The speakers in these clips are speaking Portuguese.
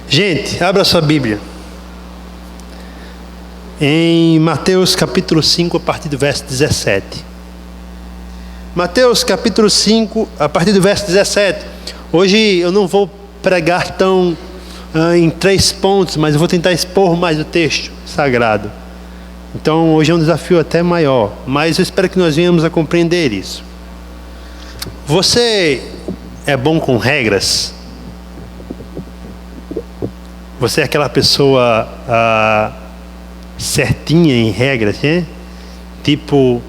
Gente, abra sua Bíblia. Em Mateus capítulo 5, a partir do verso 17. Mateus capítulo 5, a partir do verso 17. Hoje eu não vou pregar tão em 3 pontos, mas eu vou tentar expor mais o texto sagrado. Então hoje é um desafio até maior, mas eu espero que nós venhamos a compreender isso. Você é bom com regras? Você é aquela pessoa certinha em regras, né? Tipo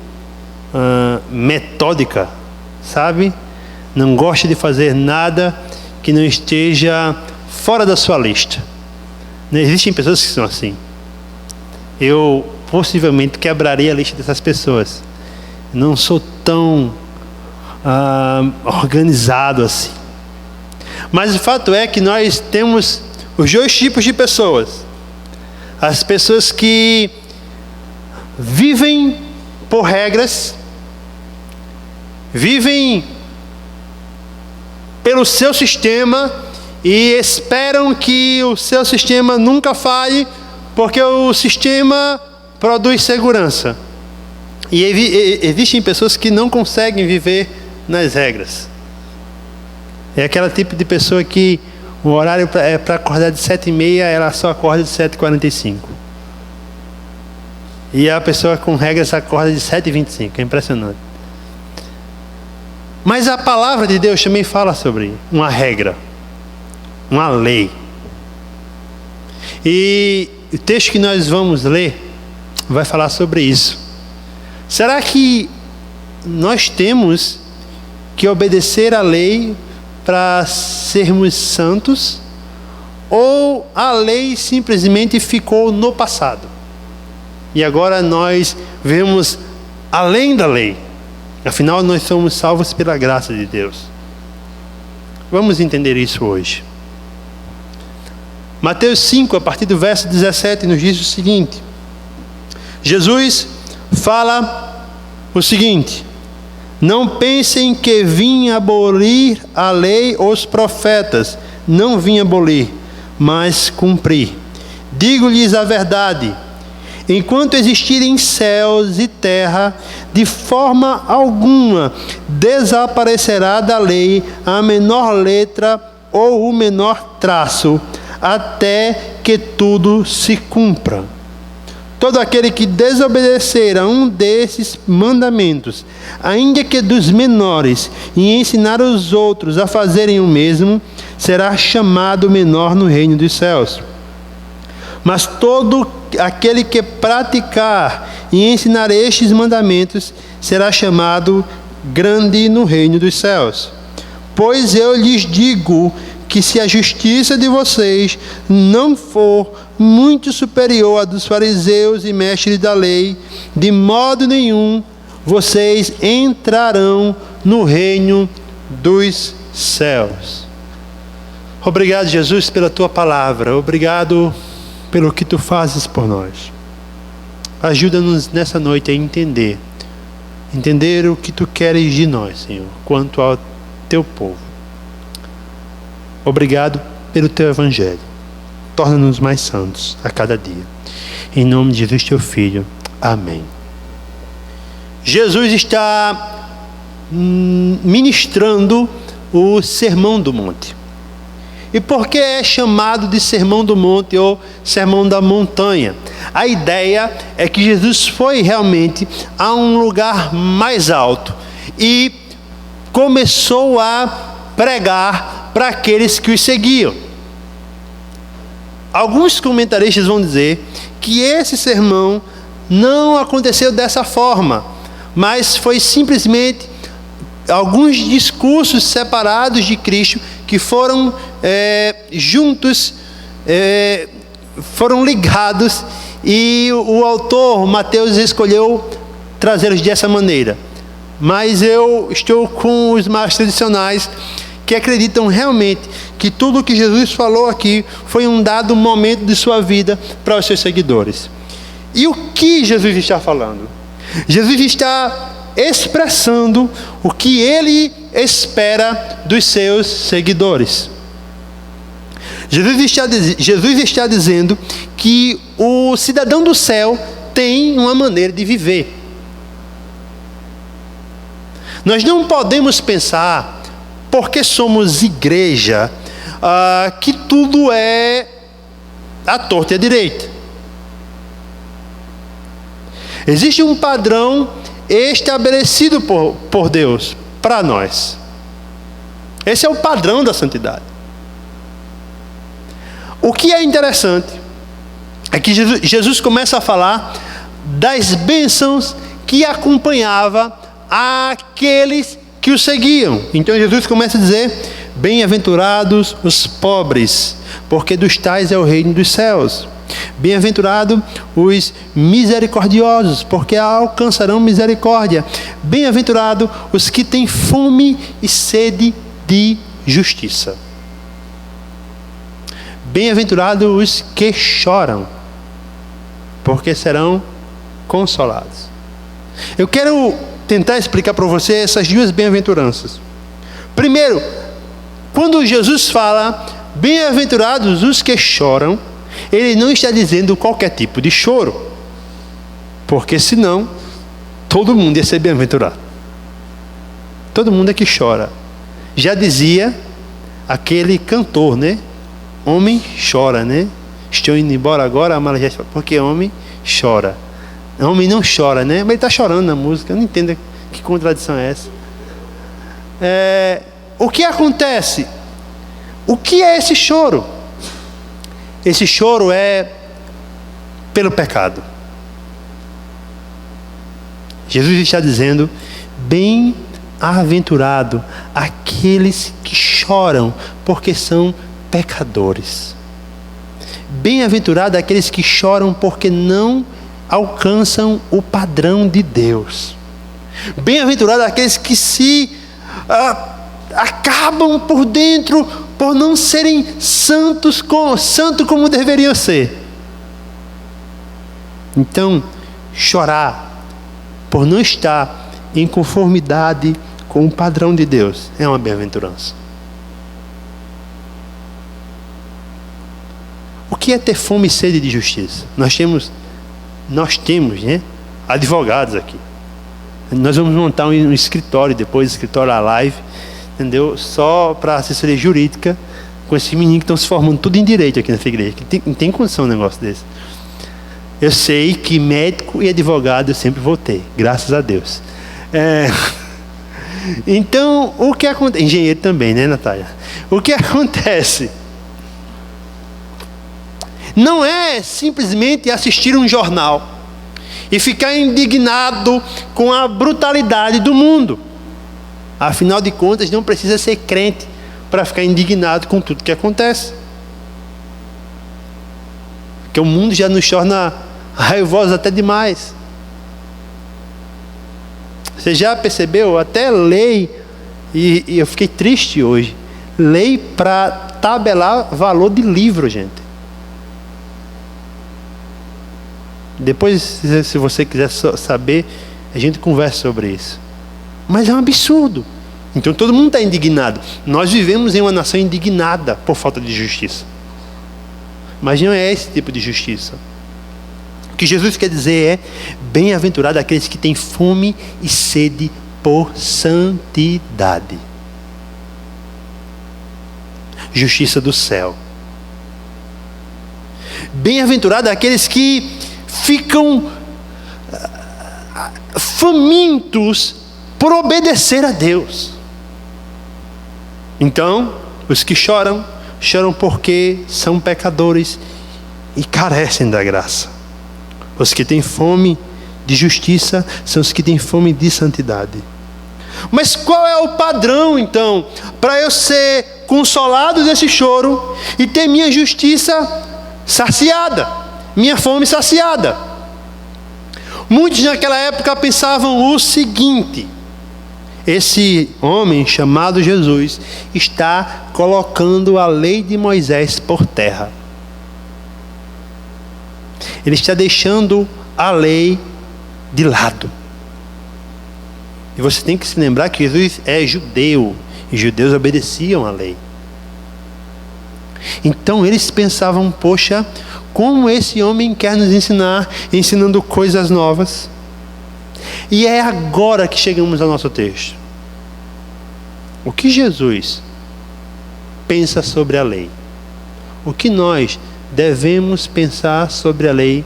metódica, sabe? Não gosta de fazer nada que não esteja fora da sua lista. Não existem pessoas que são assim. Eu possivelmente quebraria a lista dessas pessoas. Não sou tão organizado assim. Mas o fato é que nós temos os 2 tipos de pessoas. As pessoas que vivem por regras, vivem pelo seu sistema e esperam que o seu sistema nunca falhe, porque o sistema produz segurança. E existem pessoas que não conseguem viver nas regras. É aquele tipo de pessoa que o horário é para acordar de 7h30, ela só acorda de 7h45. E a pessoa com regras acorda de 7h25. É impressionante. Mas a palavra de Deus também fala sobre uma regra, uma lei. E o texto que nós vamos ler vai falar sobre isso. Será que nós temos que obedecer à lei para sermos santos, ou a lei simplesmente ficou no passado e agora nós vemos além da lei? Afinal, nós somos salvos pela graça de Deus. Vamos entender isso hoje. Mateus 5, a partir do verso 17, nos diz o seguinte: Jesus fala o seguinte: não pensem que vim abolir a lei ou os profetas. Não vim abolir, mas cumprir. Digo-lhes a verdade: enquanto existirem céus e terra, de forma alguma desaparecerá da lei a menor letra ou o menor traço, até que tudo se cumpra. Todo aquele que desobedecer a um desses mandamentos, ainda que dos menores, e ensinar os outros a fazerem o mesmo, será chamado menor no reino dos céus. Mas todo aquele que praticar e ensinar estes mandamentos, será chamado grande no reino dos céus. Pois eu lhes digo que se a justiça de vocês não for muito superior à dos fariseus e mestres da lei, de modo nenhum vocês entrarão no reino dos céus. Obrigado, Jesus, pela tua palavra. Obrigado pelo que tu fazes por nós. Ajuda-nos nessa noite a entender o que tu queres de nós, Senhor, quanto ao teu povo. Obrigado pelo teu evangelho. Torna-nos mais santos a cada dia. Em nome de Jesus, teu Filho. Amém. Jesus está ministrando o Sermão do Monte. E por que é chamado de Sermão do Monte ou Sermão da Montanha? A ideia é que Jesus foi realmente a um lugar mais alto e começou a pregar para aqueles que os seguiam. Alguns comentaristas vão dizer que esse sermão não aconteceu dessa forma, mas foi simplesmente alguns discursos separados de Cristo que foram juntos, foram ligados, e o autor Mateus escolheu trazê-los dessa maneira. Mas eu estou com os mais tradicionais, que acreditam realmente que tudo o que Jesus falou aqui foi um dado momento de sua vida para os seus seguidores. E o que Jesus está falando? Jesus está expressando o que ele espera dos seus seguidores. Jesus está dizendo que o cidadão do céu tem uma maneira de viver. Nós não podemos pensar, porque somos igreja, que tudo é à torta e à direita. Existe um padrão estabelecido por Deus para nós. Esse é o padrão da santidade. O que é interessante é que Jesus começa a falar das bênçãos que acompanhava aqueles que o seguiam. Então Jesus começa a dizer: bem-aventurados os pobres, porque dos tais é o reino dos céus. Bem-aventurados os misericordiosos, porque alcançarão misericórdia. Bem-aventurados os que têm fome e sede de justiça. Bem-aventurados os que choram, porque serão consolados. Eu quero tentar explicar para você essas duas bem-aventuranças. Primeiro, quando Jesus fala bem-aventurados os que choram, ele não está dizendo qualquer tipo de choro, porque senão todo mundo ia ser bem-aventurado. Todo mundo é que chora. Já dizia aquele cantor, né? Homem chora, né? Estou indo embora agora, porque homem chora. Homem não chora, né? Mas ele está chorando na música. Eu não entendo que contradição é essa. O que acontece? O que é esse choro? Esse choro é pelo pecado. Jesus está dizendo: bem-aventurado aqueles que choram, porque são pecadores. Bem-aventurado aqueles que choram porque não alcançam o padrão de Deus. Bem-aventurado aqueles que se acabam por dentro por não serem santo como deveriam ser. Então, chorar por não estar em conformidade com o padrão de Deus é uma bem-aventurança. O que é ter fome e sede de justiça? Nós temos, né, advogados aqui. Nós vamos montar um escritório depois, escritório live, entendeu? Só para assessoria jurídica, com esses meninos que estão se formando tudo em direito aqui nessa igreja. Não tem condição um negócio desse. Eu sei que médico e advogado eu sempre vou ter, graças a Deus. Então, o que acontece? Engenheiro também, né, Natália? O que acontece? Não é simplesmente assistir um jornal e ficar indignado com a brutalidade do mundo. Afinal de contas, não precisa ser crente para ficar indignado com tudo que acontece. Porque o mundo já nos torna raivosos até demais. Você já percebeu? Até lei, e eu fiquei triste hoje, lei para tabelar valor de livro, gente. Depois, se você quiser saber, a gente conversa sobre isso. Mas é um absurdo. Então todo mundo está indignado. Nós vivemos em uma nação indignada por falta de justiça. Mas não é esse tipo de justiça. O que Jesus quer dizer é: bem-aventurado aqueles que têm fome e sede por santidade. Justiça do céu. Bem-aventurado aqueles que ficam famintos por obedecer a Deus. Então, os que choram porque são pecadores e carecem da graça. Os que têm fome de justiça são os que têm fome de santidade. Mas qual é o padrão, então, para eu ser consolado desse choro e ter minha justiça saciada, minha fome saciada? Muitos naquela época pensavam o seguinte: esse homem chamado Jesus está colocando a lei de Moisés por terra. Ele está deixando a lei de lado. E você tem que se lembrar que Jesus é judeu, e judeus obedeciam à lei. Então eles pensavam: poxa, como esse homem quer nos ensinar, ensinando coisas novas. E é agora que chegamos ao nosso texto. O que Jesus pensa sobre a lei? O que nós devemos pensar sobre a lei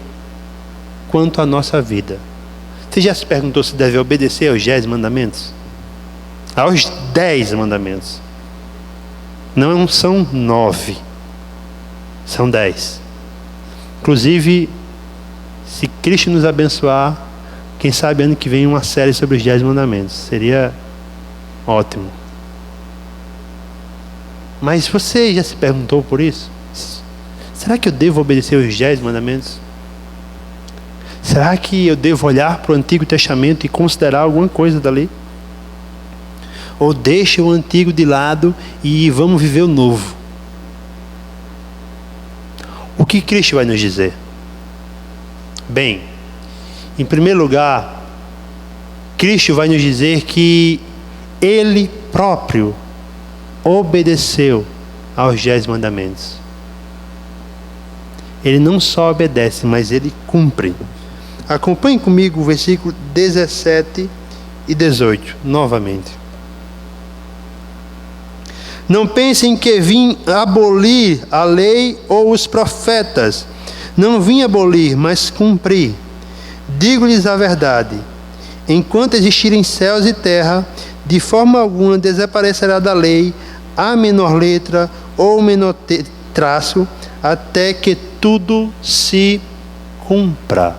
quanto à nossa vida? Você já se perguntou se deve obedecer aos 10 mandamentos? Aos 10 mandamentos. Não são 9, são 10. Inclusive, se Cristo nos abençoar, quem sabe ano que vem uma série sobre os 10 mandamentos. Seria ótimo. Mas você já se perguntou por isso? Será que eu devo obedecer aos 10 mandamentos? Será que eu devo olhar para o Antigo Testamento e considerar alguma coisa dali? Ou deixa o antigo de lado e vamos viver o novo? O que Cristo vai nos dizer? Bem, em primeiro lugar, Cristo vai nos dizer que Ele próprio obedeceu aos 10 mandamentos. Ele não só obedece, mas Ele cumpre. Acompanhe comigo o versículo 17 e 18, novamente. Não pensem que vim abolir a lei ou os profetas. Não vim abolir, mas cumprir. Digo-lhes a verdade. Enquanto existirem céus e terra, de forma alguma desaparecerá da lei a menor letra ou menor traço, até que tudo se cumpra.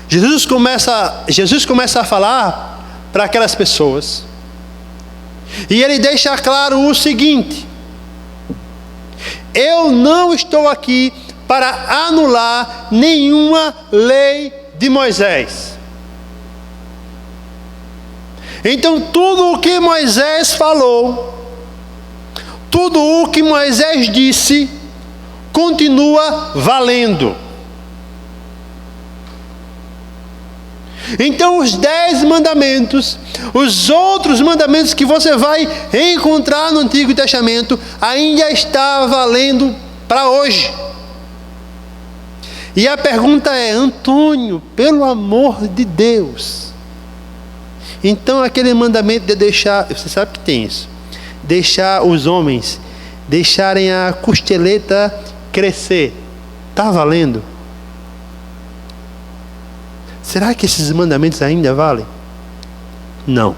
Jesus começa a falar para aquelas pessoas. E ele deixa claro o seguinte: eu não estou aqui para anular nenhuma lei de Moisés. Então tudo o que Moisés falou, tudo o que Moisés disse, continua valendo. Então os 10 mandamentos, os outros mandamentos que você vai encontrar no Antigo Testamento, ainda está valendo para hoje. E a pergunta é: Antônio, pelo amor de Deus, então aquele mandamento de deixar, você sabe que tem isso, deixar os homens deixarem a costeleta crescer, está valendo? Será que esses mandamentos ainda valem? Não.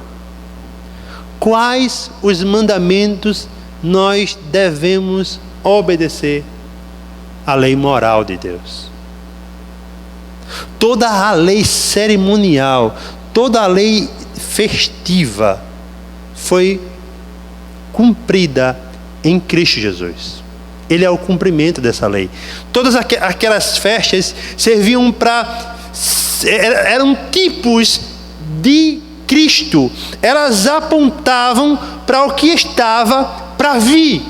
Quais os mandamentos nós devemos obedecer? A lei moral de Deus. Toda a lei cerimonial, toda a lei festiva foi cumprida em Cristo Jesus. Ele é o cumprimento dessa lei. Todas aquelas festas serviam eram tipos de Cristo. Elas apontavam para o que estava para vir.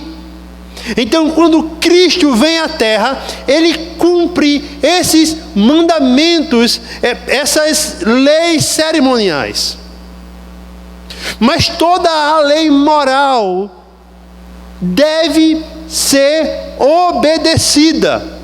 Então, quando Cristo vem à terra, Ele cumpre esses mandamentos, essas leis cerimoniais. Mas toda a lei moral deve ser obedecida.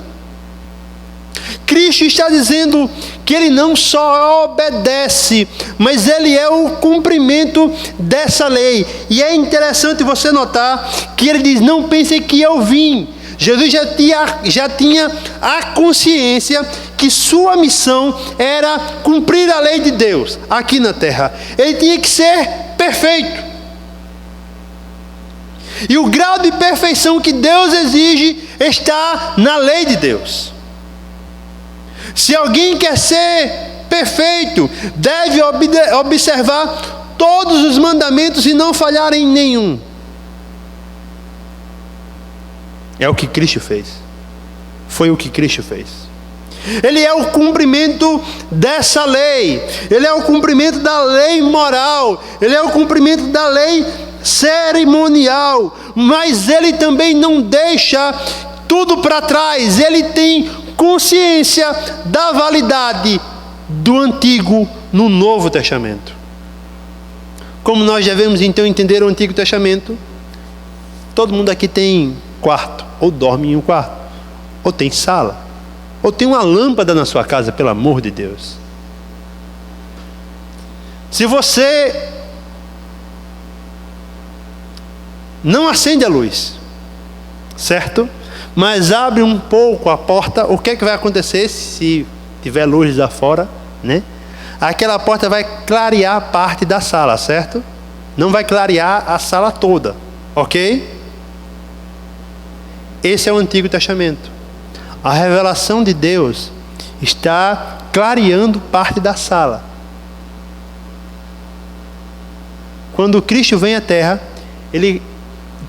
Cristo está dizendo que Ele não só obedece, mas Ele é o cumprimento dessa lei. E é interessante você notar que Ele diz: não pensem que eu vim. Jesus já tinha a consciência que sua missão era cumprir a lei de Deus aqui na terra. Ele tinha que ser perfeito. E o grau de perfeição que Deus exige está na lei de Deus. Se alguém quer ser perfeito, deve observar todos os mandamentos e não falhar em nenhum. É o que Cristo fez. Foi o que Cristo fez. Ele é o cumprimento dessa lei. Ele é o cumprimento da lei moral. Ele é o cumprimento da lei cerimonial. Mas Ele também não deixa tudo para trás. Ele tem consciência da validade do Antigo no Novo Testamento. Como nós devemos então entender o Antigo Testamento? Todo mundo aqui tem quarto, ou dorme em um quarto, ou tem sala, ou tem uma lâmpada na sua casa, pelo amor de Deus. Se você não acende a luz, certo? Mas abre um pouco a porta, o que é que vai acontecer se tiver luz lá fora, né? Aquela porta vai clarear parte da sala, certo? Não vai clarear a sala toda, ok? Esse é o Antigo Testamento. A revelação de Deus está clareando parte da sala. Quando Cristo vem à Terra, Ele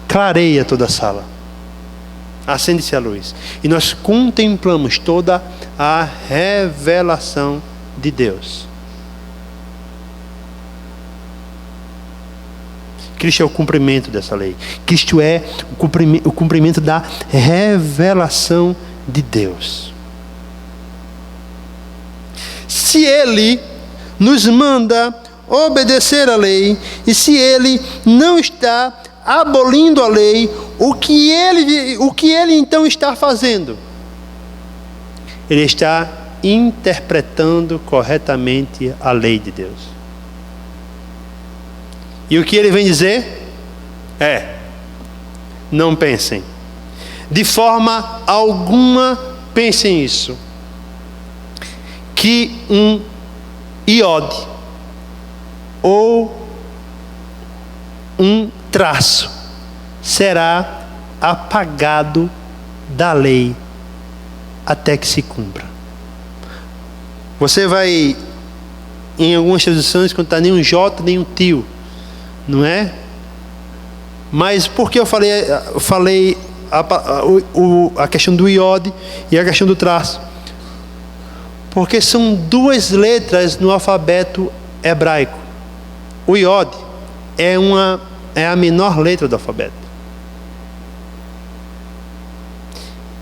clareia toda a sala. Acende-se a luz. E nós contemplamos toda a revelação de Deus. Cristo é o cumprimento dessa lei. Cristo é o cumprimento da revelação de Deus. Se Ele nos manda obedecer a lei, e se Ele não está abolindo a lei, o que ele então está fazendo? Ele está interpretando corretamente a lei de Deus. E o que ele vem dizer é: não pensem, de forma alguma pensem isso, que um iode ou um traço será apagado da lei até que se cumpra. Você vai, em algumas traduções, contar nem um J nem um tio, não é? Mas por que eu falei a questão do iode e a questão do traço? Porque são duas letras no alfabeto hebraico. O iode é a menor letra do alfabeto.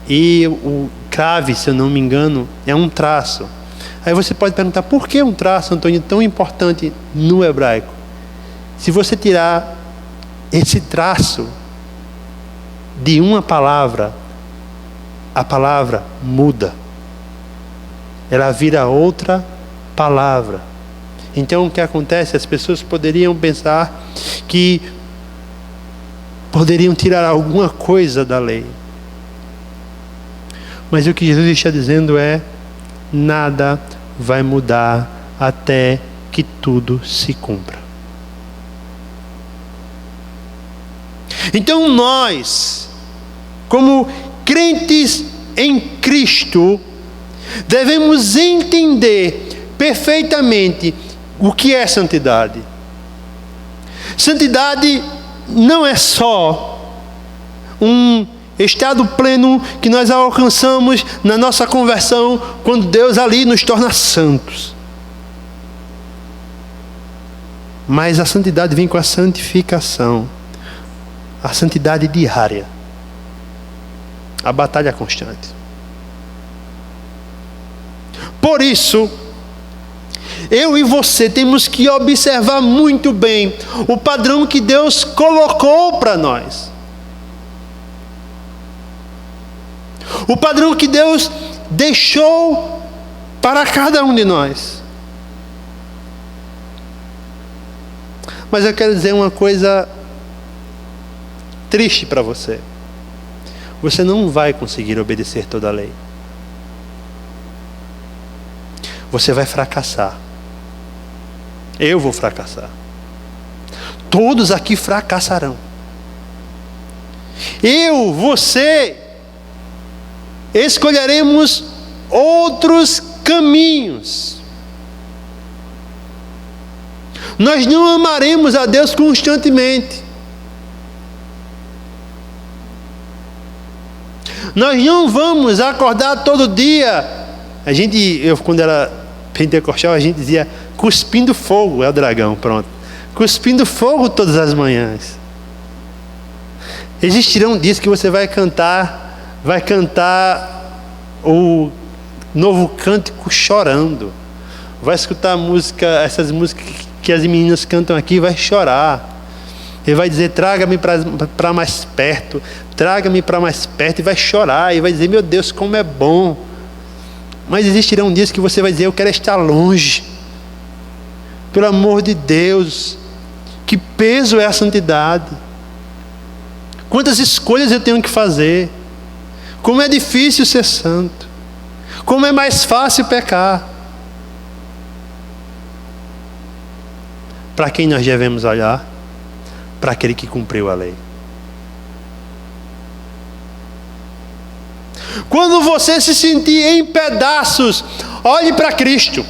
E o crave, se eu não me engano, é um traço. Aí você pode perguntar: por que um traço, Antônio, tão importante no hebraico? Se você tirar esse traço de uma palavra, a palavra muda. Ela vira outra palavra. Então o que acontece? As pessoas poderiam pensar que poderiam tirar alguma coisa da lei. Mas o que Jesus está dizendo é: nada vai mudar até que tudo se cumpra. Então nós, como crentes em Cristo, devemos entender perfeitamente o que é santidade. Santidade não é só um estado pleno que nós alcançamos na nossa conversão, quando Deus ali nos torna santos. Mas a santidade vem com a santificação, a santidade diária, a batalha constante. Por isso, eu e você temos que observar muito bem o padrão que Deus colocou para nós. O padrão que Deus deixou para cada um de nós. Mas eu quero dizer uma coisa triste para você. Você não vai conseguir obedecer toda a lei. Você vai fracassar. Eu vou fracassar. Todos aqui fracassarão. Eu, você, escolheremos outros caminhos. Nós não amaremos a Deus constantemente. Nós não vamos acordar todo dia. Eu quando era pentecostal, a gente dizia cuspindo fogo, é o dragão, pronto. Cuspindo fogo todas as manhãs. Existirão dias que você vai cantar o novo cântico chorando. Vai escutar essas músicas que as meninas cantam aqui, vai chorar. Ele vai dizer, traga-me para mais perto, traga-me para mais perto, e vai chorar, e vai dizer, meu Deus, como é bom. Mas existirão dias que você vai dizer, eu quero estar longe. Pelo amor de Deus, que peso é a santidade. Quantas escolhas eu tenho que fazer. Como é difícil ser santo. Como é mais fácil pecar. Para quem nós devemos olhar? Para aquele que cumpriu a lei. Quando você se sentir em pedaços, olhe para Cristo.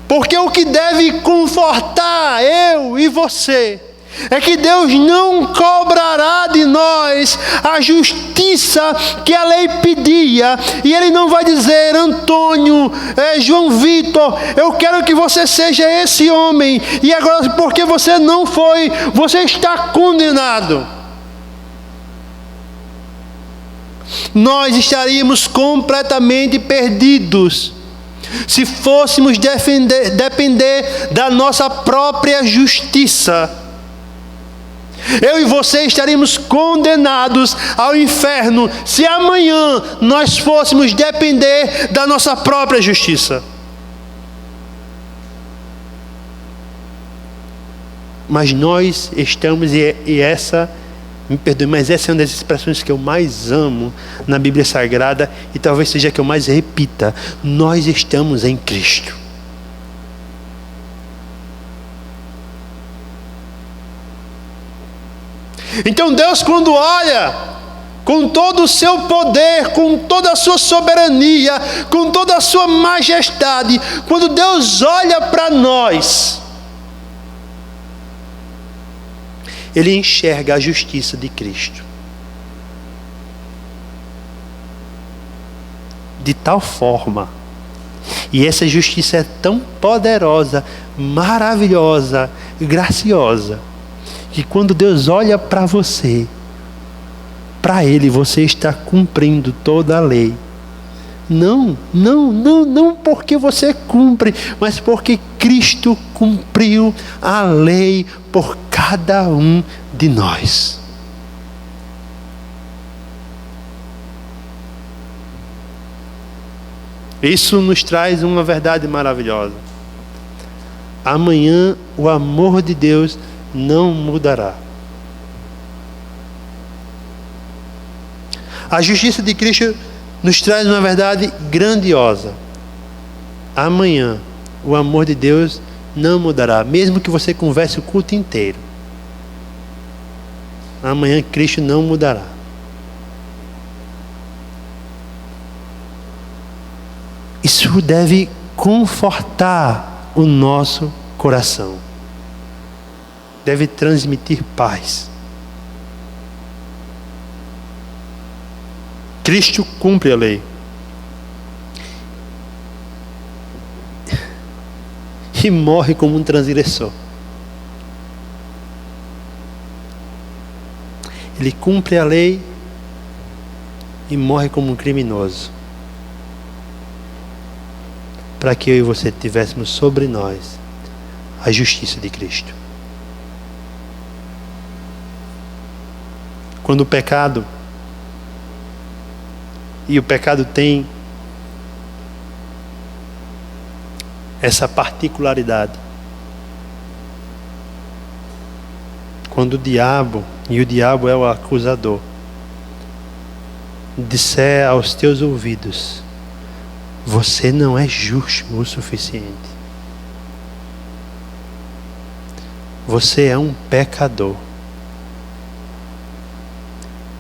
Porque o que deve confortar eu e você é que Deus não cobrará de nós a justiça que a lei pedia. E Ele não vai dizer, Antônio, João Vitor, eu quero que você seja esse homem. E agora, porque você não foi, você está condenado. Nós estaríamos completamente perdidos se fôssemos depender da nossa própria justiça. Eu e você estaríamos condenados ao inferno se amanhã nós fôssemos depender da nossa própria justiça. Mas nós estamos, e essa, me perdoe, mas essa é uma das expressões que eu mais amo na Bíblia Sagrada, e talvez seja a que eu mais repita: nós estamos em Cristo. Então Deus, quando olha com todo o seu poder, com toda a sua soberania, com toda a sua majestade, quando Deus olha para nós, Ele enxerga a justiça de Cristo. De tal forma, e essa justiça é tão poderosa, maravilhosa, graciosa, que quando Deus olha para você, para Ele você está cumprindo toda a lei. Não porque você cumpre, mas porque Cristo cumpriu a lei por cada um de nós. Isso nos traz uma verdade maravilhosa. Amanhã o amor de Deus não mudará. A justiça de Cristo nos traz uma verdade grandiosa. Amanhã o amor de Deus não mudará, mesmo que você converse o culto inteiro. Amanhã Cristo não mudará. Isso deve confortar o nosso coração. Deve transmitir paz. Cristo cumpre a lei. E morre como um transgressor. Ele cumpre a lei e morre como um criminoso, para que eu e você tivéssemos sobre nós a justiça de Cristo. Quando o pecado, e o pecado tem essa particularidade, quando o diabo, e o diabo é o acusador, disser aos teus ouvidos: você não é justo o suficiente, você é um pecador,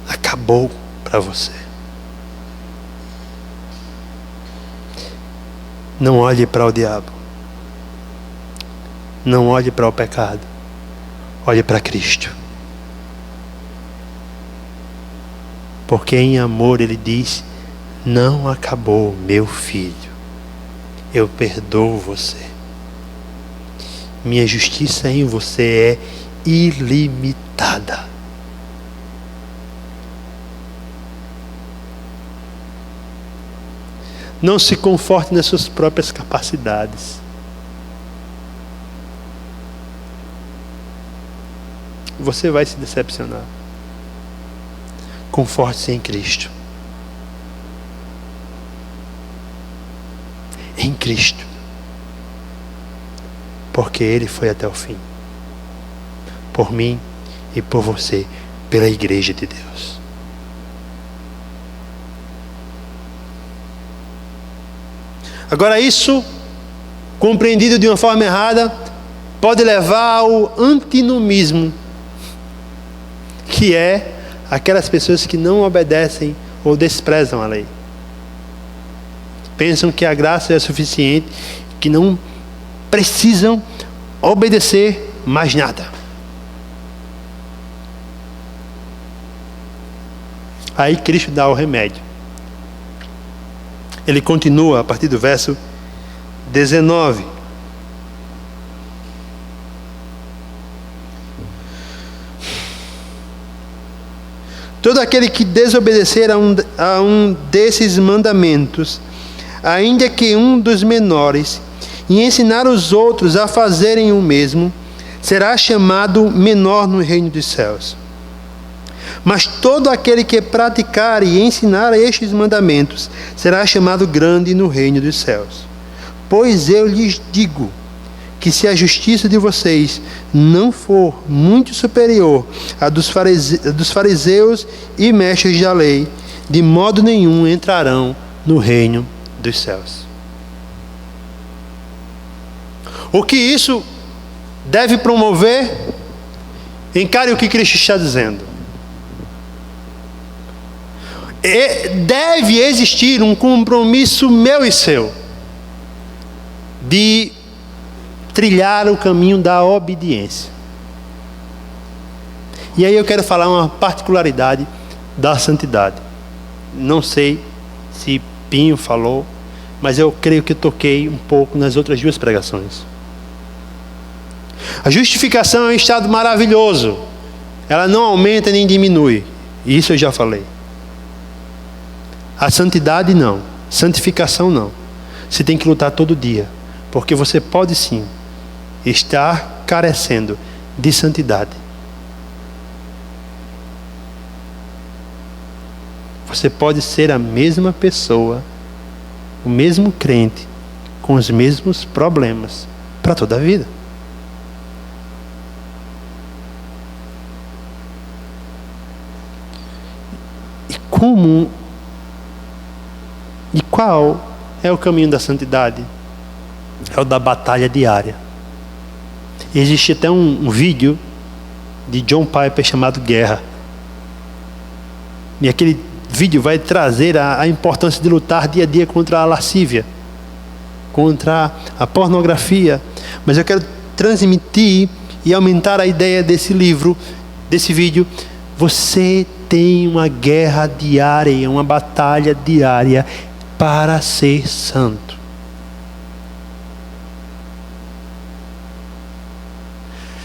acabou para você. Não olhe para o diabo, não olhe para o pecado, olhe para Cristo. Porque em amor Ele diz: não acabou, meu filho, eu perdoo você. Minha justiça em você é ilimitada. Não se conforte nas suas próprias capacidades. você vai se decepcionar. Conforte-se em Cristo. Em Cristo. Porque Ele foi até o fim. Por mim e por você. Pela igreja de Deus. Agora isso, compreendido de uma forma errada, pode levar ao antinomismo, que é aquelas pessoas que não obedecem ou desprezam a lei. Pensam que a graça é suficiente, que não precisam obedecer mais nada. Aí Cristo dá o remédio. Ele continua a partir do verso 19. Todo aquele que desobedecer a um desses mandamentos, ainda que um dos menores, e ensinar os outros a fazerem o mesmo, será chamado menor no reino dos céus. Mas todo aquele que praticar e ensinar estes mandamentos, será chamado grande no reino dos céus. Pois eu lhes digo, que se a justiça de vocês não for muito superior à dos fariseus e mestres da lei, de modo nenhum entrarão no reino dos céus. O que isso deve promover? Encare o que Cristo está dizendo. Deve existir um compromisso meu e seu de trilhar o caminho da obediência. E aí eu quero falar uma particularidade da santidade. Não sei se Pinho falou, mas eu creio que eu toquei um pouco nas outras duas pregações. A justificação é um estado maravilhoso. Ela não aumenta nem diminui. Isso eu já falei. A santidade não. Santificação não. Você tem que lutar todo dia. Porque você pode sim estar carecendo de santidade. Você pode ser a mesma pessoa, o mesmo crente, com os mesmos problemas para toda a vida. E qual é o caminho da santidade? É o da batalha diária. Existe até um vídeo de John Piper chamado Guerra. E aquele vídeo vai trazer a importância de lutar dia a dia contra a lascívia, contra a pornografia. Mas eu quero transmitir e aumentar a ideia desse livro, desse vídeo. Você tem uma guerra diária, uma batalha diária para ser santo.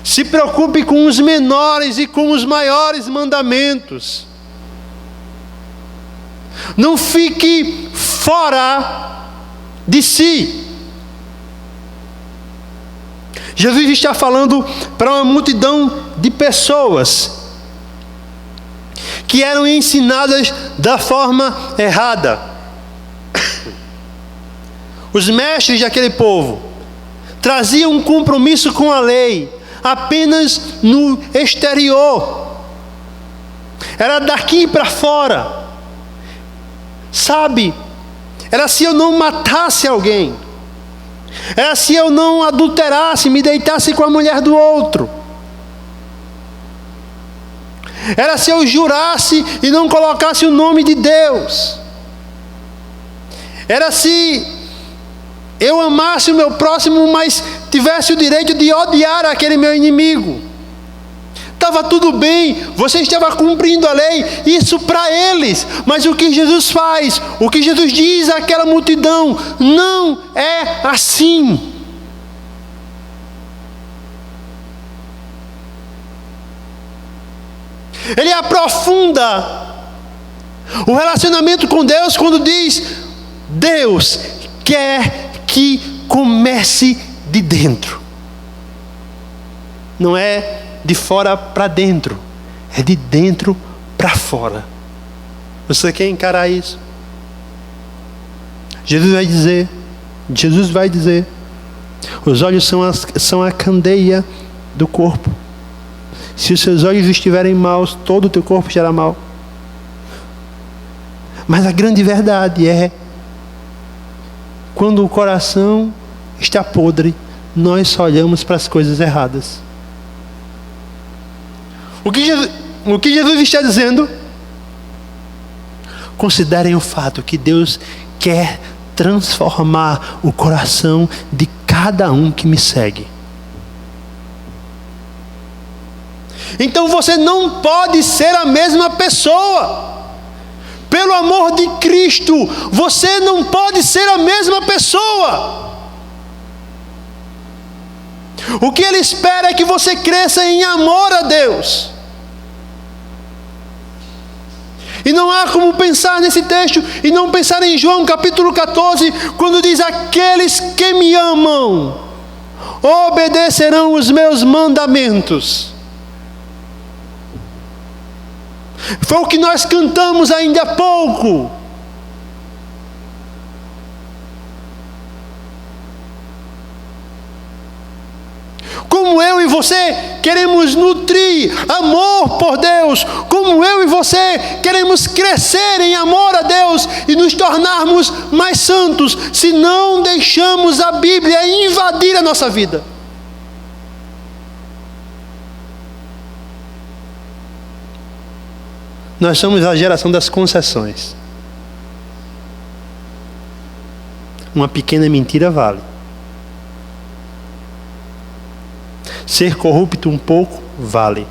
Se preocupe com os menores e com os maiores mandamentos. Não fique fora de si. Jesus está falando para uma multidão de pessoas que eram ensinadas da forma errada. Os mestres daquele povo traziam um compromisso com a lei apenas no exterior. Era daqui para fora. Sabe? Era se eu não matasse alguém. Era se eu não adulterasse, me deitasse com a mulher do outro. Era se eu jurasse e não colocasse o nome de Deus. Era se eu amasse o meu próximo, mas tivesse o direito de odiar aquele meu inimigo. Estava tudo bem, você estava cumprindo a lei, isso para eles. Mas o que Jesus faz, o que Jesus diz àquela multidão, não é assim. Ele aprofunda o relacionamento com Deus quando diz: Deus quer que comece de dentro. Não é de fora para dentro, é de dentro para fora. Você quer encarar isso? Jesus vai dizer, os olhos são a candeia do corpo. Se os seus olhos estiverem maus, todo o teu corpo será mau. Mas a grande verdade é, quando o coração está podre, nós só olhamos para as coisas erradas. O que Jesus está dizendo? Considerem o fato que Deus quer transformar o coração de cada um que me segue. Então você não pode ser a mesma pessoa. Pelo amor de Cristo, você não pode ser a mesma pessoa. O que Ele espera é que você cresça em amor a Deus. E não há como pensar nesse texto e não pensar em João capítulo 14, quando diz: aqueles que me amam obedecerão os meus mandamentos. Foi o que nós cantamos ainda há pouco. Como eu e você queremos nutrir amor por Deus, como eu e você queremos crescer em amor a Deus e nos tornarmos mais santos, se não deixamos a Bíblia invadir a nossa vida. Nós somos a geração das concessões. Uma pequena mentira vale. Ser corrupto um pouco vale.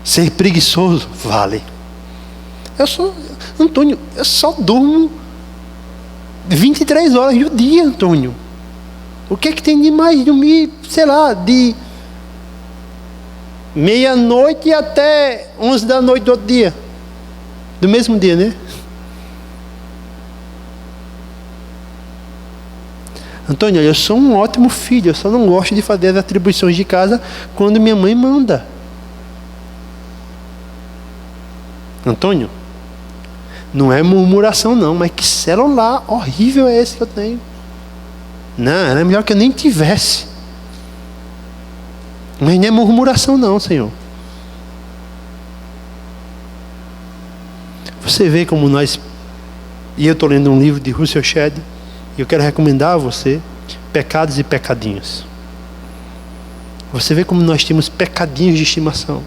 Ser preguiçoso vale. Antônio, eu só durmo 23 horas do dia, Antônio. O que é que tem de mais dormir, sei lá, de meia-noite até 11 da noite do outro dia? Do mesmo dia, né? Antônio, eu sou um ótimo filho, eu só não gosto de fazer as atribuições de casa quando minha mãe manda. Antônio, não é murmuração não, mas que celular horrível é esse que eu tenho? Não, era melhor que eu nem tivesse. Mas não é murmuração não, Senhor. Você vê como nós... E eu estou lendo um livro de Russell Shedd, e eu quero recomendar a você Pecados e Pecadinhos. Você vê como nós temos pecadinhos de estimação.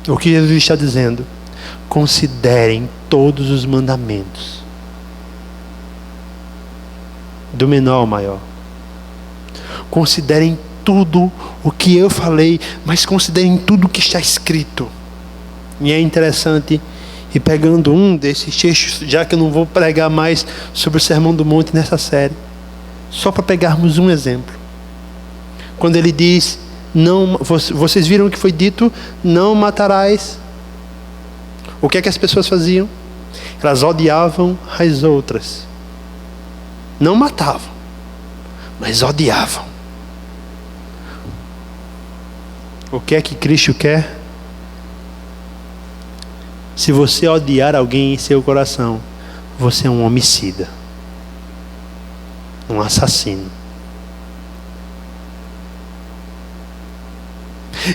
O que Jesus está dizendo? Considerem todos os mandamentos, do menor ao maior. Considerem tudo o que eu falei, mas considerem tudo o que está escrito. E é interessante, e pegando um desses textos, já que eu não vou pregar mais sobre o Sermão do Monte nessa série, só para pegarmos um exemplo. Quando ele diz, não, vocês viram o que foi dito, não matarás. O que é que as pessoas faziam? Elas odiavam as outras. Não matavam, mas odiavam. O que é que Cristo quer? Se você odiar alguém em seu coração, você é um homicida, um assassino.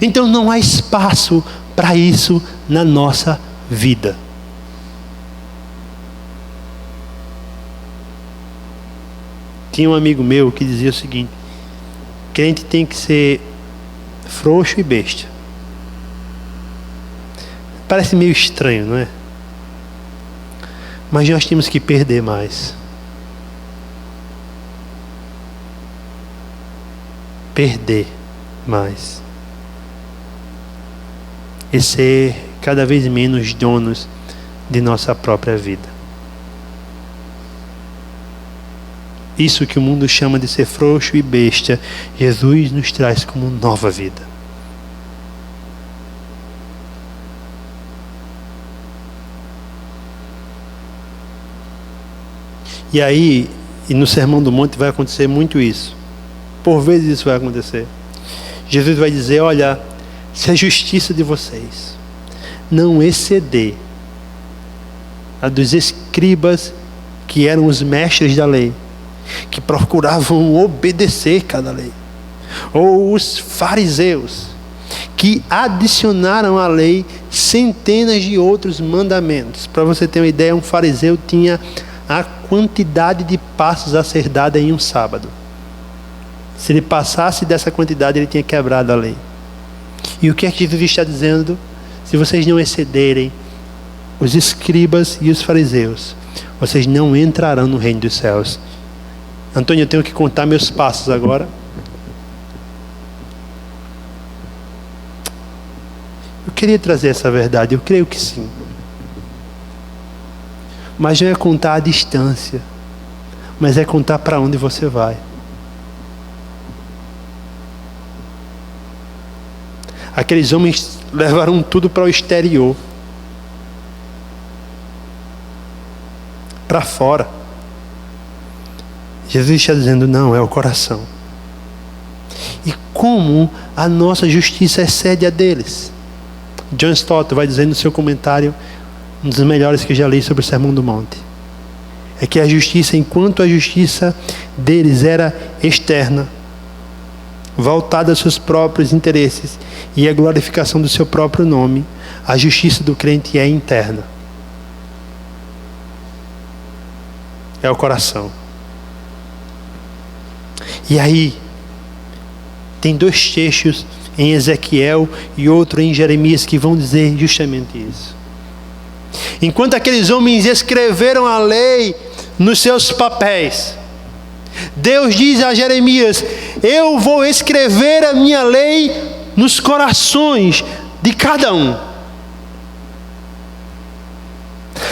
Então não há espaço para isso na nossa vida. Tinha um amigo meu que dizia o seguinte: crente tem que ser frouxo e besta. Parece meio estranho, não é? Mas nós temos que perder mais. Perder mais. E ser cada vez menos donos de nossa própria vida. Isso que o mundo chama de ser frouxo e besta, Jesus nos traz como nova vida. E E aí, e no Sermão do Monte vai acontecer muito isso. Por vezes isso vai acontecer. Jesus vai dizer: olha, se a justiça de vocês não exceder a dos escribas, que eram os mestres da lei, que procuravam obedecer cada lei, ou os fariseus, que adicionaram à lei centenas de outros mandamentos. Para você ter uma ideia, um fariseu tinha a quantidade de passos a ser dada em um sábado. Se ele passasse dessa quantidade, ele tinha quebrado a lei. E o que é que Jesus está dizendo? Se vocês não excederem os escribas e os fariseus, vocês não entrarão no reino dos céus. Antônio, eu tenho que contar meus passos agora. Eu queria trazer essa verdade, eu creio que sim. Mas não é contar a distância, mas é contar para onde você vai. Aqueles homens levaram tudo para o exterior, para fora. Jesus está dizendo: não, é o coração. E como a nossa justiça excede a deles? John Stott vai dizer no seu comentário, um dos melhores que eu já li sobre o Sermão do Monte, é que a justiça, enquanto a justiça deles era externa, voltada aos seus próprios interesses e à glorificação do seu próprio nome, a justiça do crente é interna. É o coração. E aí, tem 2 textos em Ezequiel e outro em Jeremias que vão dizer justamente isso. Enquanto aqueles homens escreveram a lei nos seus papéis, Deus diz a Jeremias: eu vou escrever a minha lei nos corações de cada um.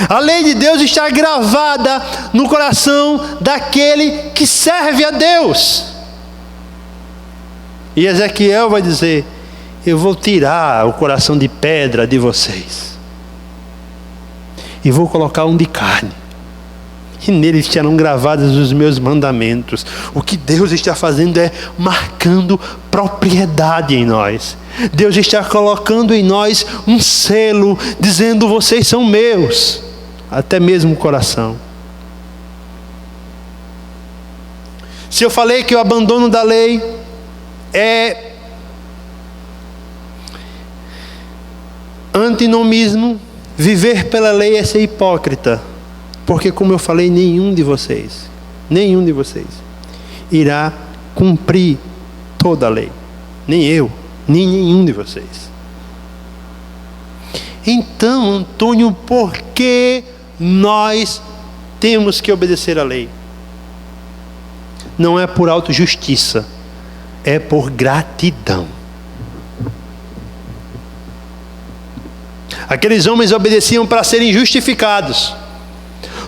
A lei de Deus está gravada no coração daquele que serve a Deus. E Ezequiel vai dizer: eu vou tirar o coração de pedra de vocês e vou colocar um de carne, e nele estarão gravados os meus mandamentos. O que Deus está fazendo é marcando propriedade em nós. Deus está colocando em nós um selo, dizendo: vocês são meus, até mesmo o coração. Se eu falei que o abandono da lei é antinomismo, viver pela lei é ser hipócrita. Porque, como eu falei, nenhum de vocês irá cumprir toda a lei. Nem eu, nem nenhum de vocês. Então, Antônio, por que nós temos que obedecer à lei? Não é por autojustiça, é por gratidão. Aqueles homens obedeciam para serem justificados.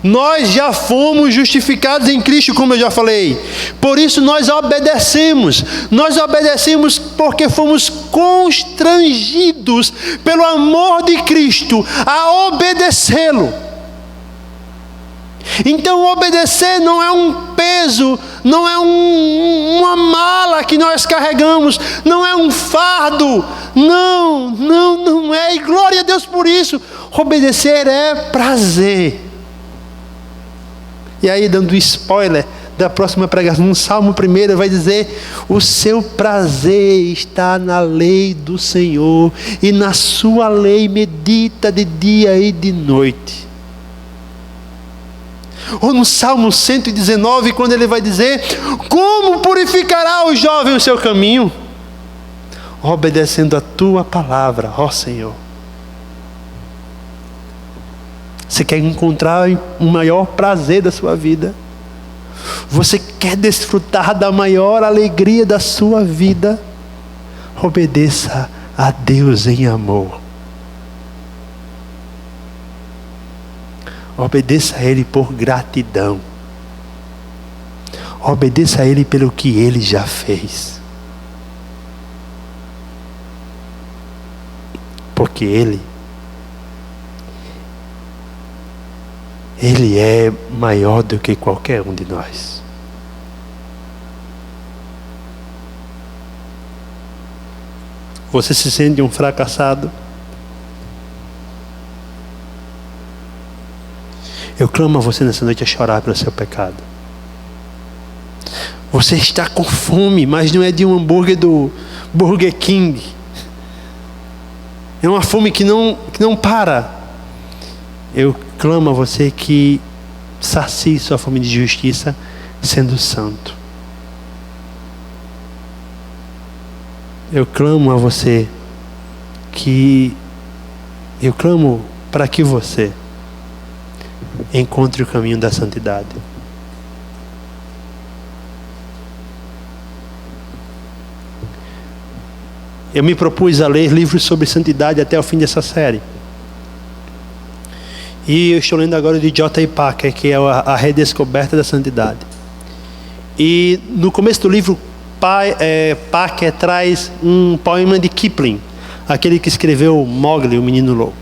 Nós já fomos justificados em Cristo, como eu já falei. Por isso nós obedecemos. Nós obedecemos porque fomos constrangidos pelo amor de Cristo a obedecê-lo. Então obedecer não é um peso, não é uma mala que nós carregamos, não é um fardo. Não é. E glória a Deus por isso. Obedecer é prazer. E aí, dando spoiler da próxima pregação, no Salmo 1 vai dizer: o seu prazer está na lei do Senhor, e na sua lei medita de dia e de noite. Ou no Salmo 119, quando ele vai dizer: como purificará o jovem o seu caminho? Obedecendo a tua palavra, ó Senhor. Você quer encontrar o maior prazer da sua vida? Você quer desfrutar da maior alegria da sua vida? Obedeça a Deus em amor. Obedeça a Ele por gratidão. Obedeça a Ele pelo que Ele já fez. Porque Ele Ele é maior do que qualquer um de nós. Você se sente um fracassado? Eu clamo a você nessa noite a chorar pelo seu pecado. Você está com fome, mas não é de um hambúrguer do Burger King. É uma fome que não para. Eu clamo a você que sacie sua fome de justiça sendo santo. Eu clamo a você eu clamo para que você encontre o caminho da santidade. Eu me propus a ler livros sobre santidade até o fim dessa série. E eu estou lendo agora de J.I. Packer, que é a redescoberta da santidade. E no começo do livro, Packer traz um poema de Kipling, aquele que escreveu Mowgli, o Menino Lobo.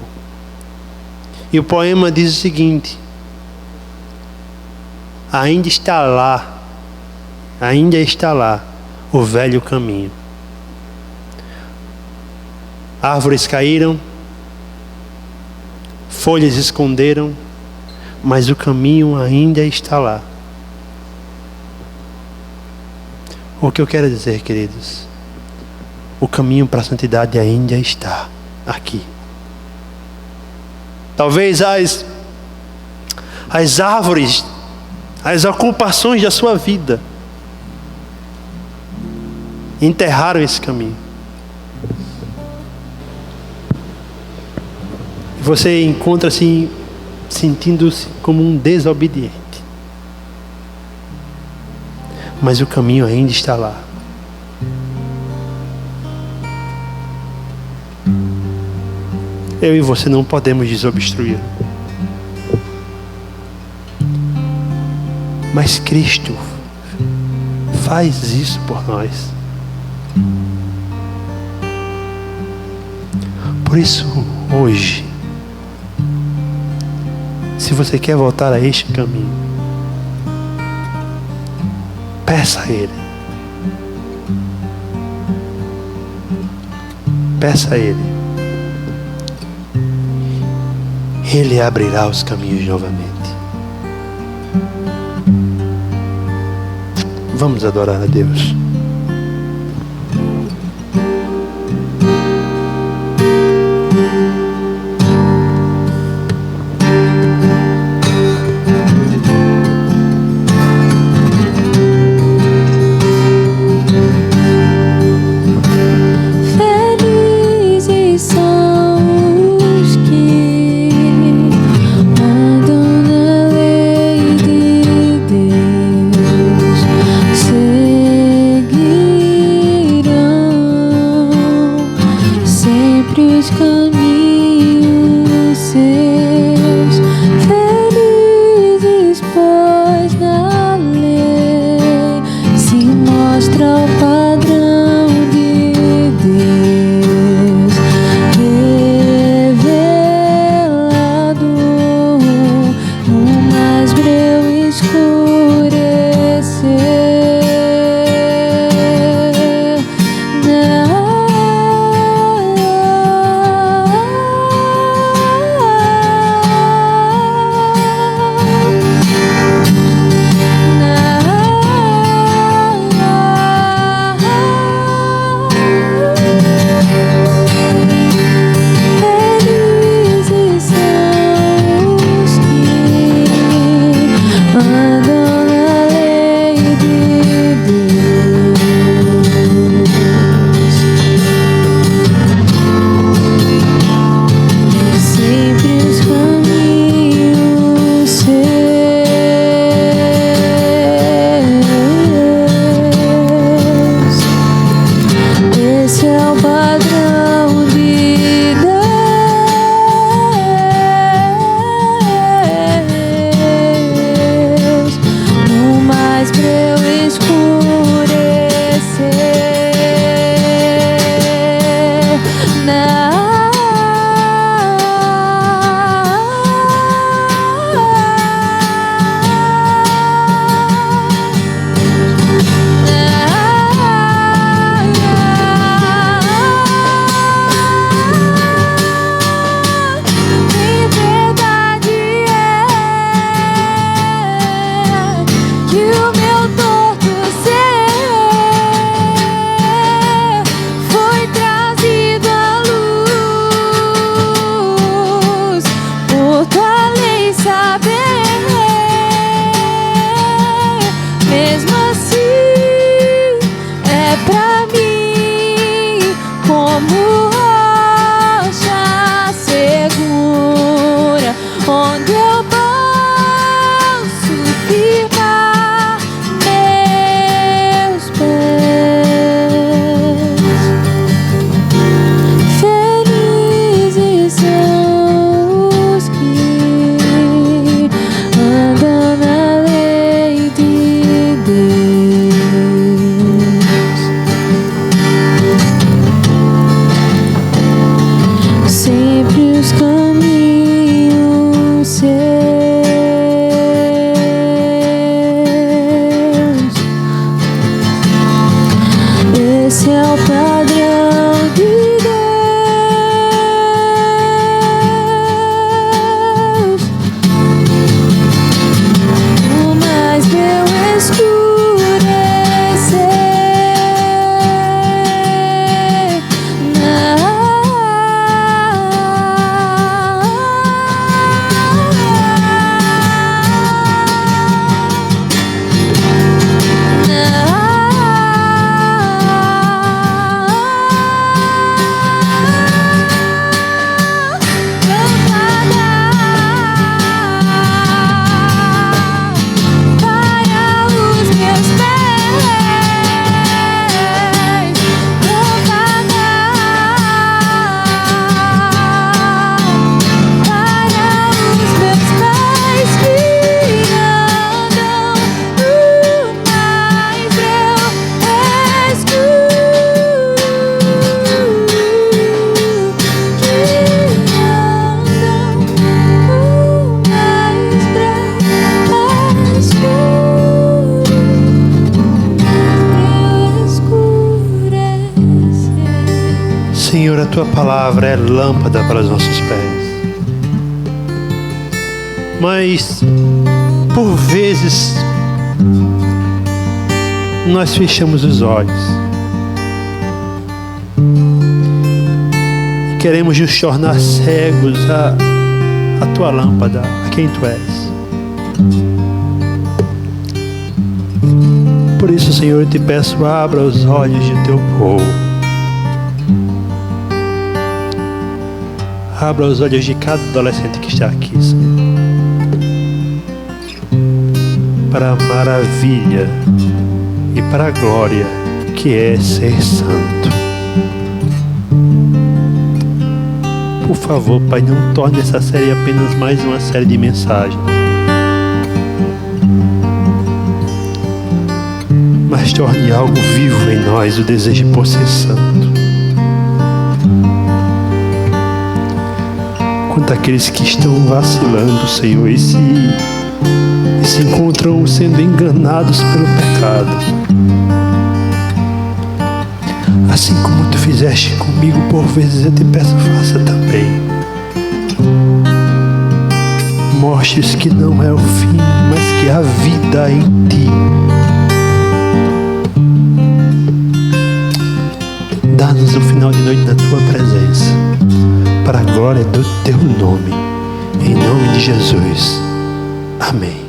E o poema diz o seguinte: ainda está lá o velho caminho. Árvores caíram, folhas esconderam, mas o caminho ainda está lá. O que eu quero dizer, queridos, o caminho para a santidade ainda está aqui. Talvez as árvores, as ocupações da sua vida enterraram esse caminho. Você encontra-se sentindo-se como um desobediente. Mas o caminho ainda está lá. Eu e você não podemos desobstruí-lo. Mas Cristo faz isso por nós. Por isso, hoje, se você quer voltar a este caminho, peça a Ele. Peça a Ele. Ele abrirá os caminhos novamente. Vamos adorar a Deus. Andam na lei Senhor, a tua palavra é lâmpada para os nossos pés. Mas, por vezes, nós fechamos os olhos. Queremos nos tornar cegos a tua lâmpada, a quem tu és. Por isso, Senhor, eu te peço, abra os olhos de teu povo. Abra os olhos de cada adolescente que está aqui, Senhor, para a maravilha e para a glória que é ser santo. Por favor, Pai, não torne essa série apenas mais uma série de mensagens, mas torne algo vivo em nós, o desejo por ser santo. Quanto àqueles que estão vacilando, Senhor, e se encontram sendo enganados pelo pecado, assim como tu fizeste comigo por vezes, eu te peço, faça também. Mostres que não é o fim, mas que há vida em ti. Dá-nos um final de noite na tua presença, para a glória do teu nome. Em nome de Jesus. Amém.